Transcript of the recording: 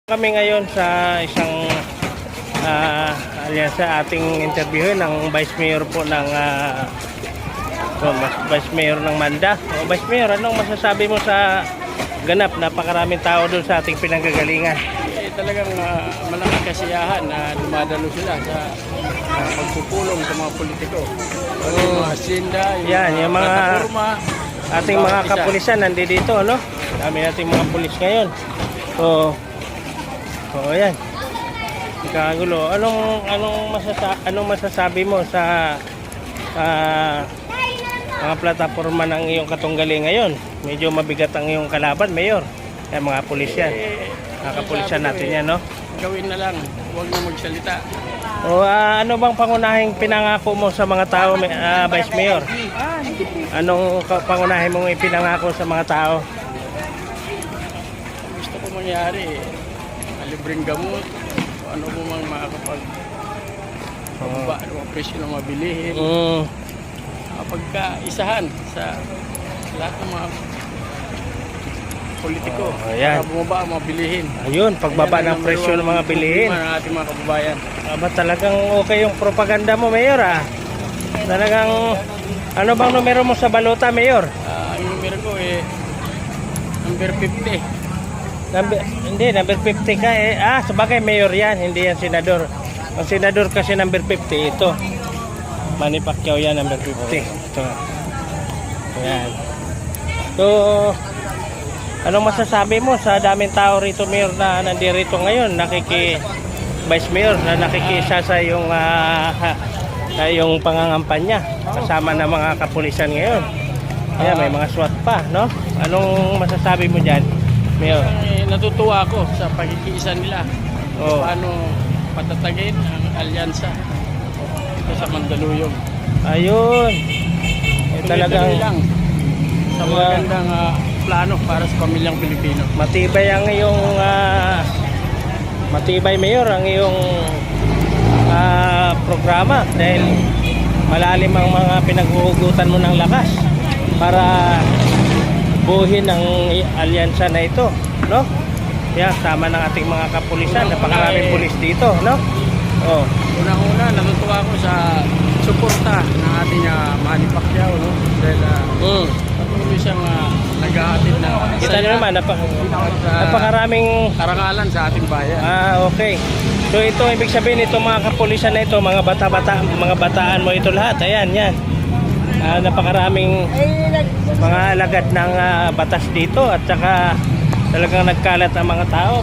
Kami ngayon sa isang alyansa ating interviewin ng Vice Mayor po ng Vice Mayor ng Manda. Vice Mayor, anong masasabi mo sa ganap? Napakaraming tao doon sa ating pinanggagalingan. Talagang malaking kasiyahan na dumadalo sila sa pagpupulong sa mga politiko. Yung mga asyenda, yung mga plataforma, ating mga kapulisan nandito, ano? Dami nating mga pulis ngayon. So ayan. Ikagulo. Anong masasabi mo sa mga plataforma ng iyong katunggali ngayon? Medyo mabigat ang iyong kalaban, Mayor. Kaya mga pulis yan. Mga kapulisan natin yan, no? Gawin na lang. Huwag na magsalita. Ano bang pangunahing pinangako mo sa mga tao, Vice Mayor? Anong pangunahin mong ipinangako sa mga tao? Gusto ko mangyari, libreng gamot, ano mo mang makakapag pababa ng presyo ng mabilihin, pagkaisahan sa lahat ng mga politiko, para bumaba ang mga bilihin. Ayun, pagbaba ng presyo ng mga bilihin ng ating mga kababayan. Talagang okay yung propaganda mo, Mayor, Talagang, ano bang numero mo sa balota, Mayor? Ang numero ko number 50. Number 50 ka sabagay Mayor yan, hindi yan senador. Ang senador kasi number 50 ito. Manny Pacquiao yan, number 50. Ito. Ayan. So, anong masasabi mo sa daming tao rito, Mayor, na nandito ngayon, Vice Mayor, na nakikisa sa yung pangangampanya kasama ng mga kapulisan ngayon? Ayan, may mga SWAT pa, no? Anong masasabi mo dyan, Mayor? Natutuwa ako sa pagkikiisa nila. Paano patatagin ang alyansa dito sa Mandaluyong. Ayun. Talagang lang sa magandang plano para sa pamilyang Pilipino. Matibay ang iyong matibay, Mayor, ang iyong programa dahil malalim ang mga pinaghuhugutan mo ng lakas para buuhin ang alyansa na ito, no? Kaya sama ng ating mga kapulisan, napakaraming pulis dito, no? Unang-una, natutuwa ako sa suporta ng ating Manny Pacquiao, no? Dahil patuloy siyang naghahatid na kita nyo naman, napakaraming karangalan sa ating bayan. Okay. So ito, ibig sabihin ito mga kapulisan na ito, mga bataan mo ito lahat. Ayan, yan. Napakaraming mga alagad ng batas dito at saka talagang nagkalat ang mga tao.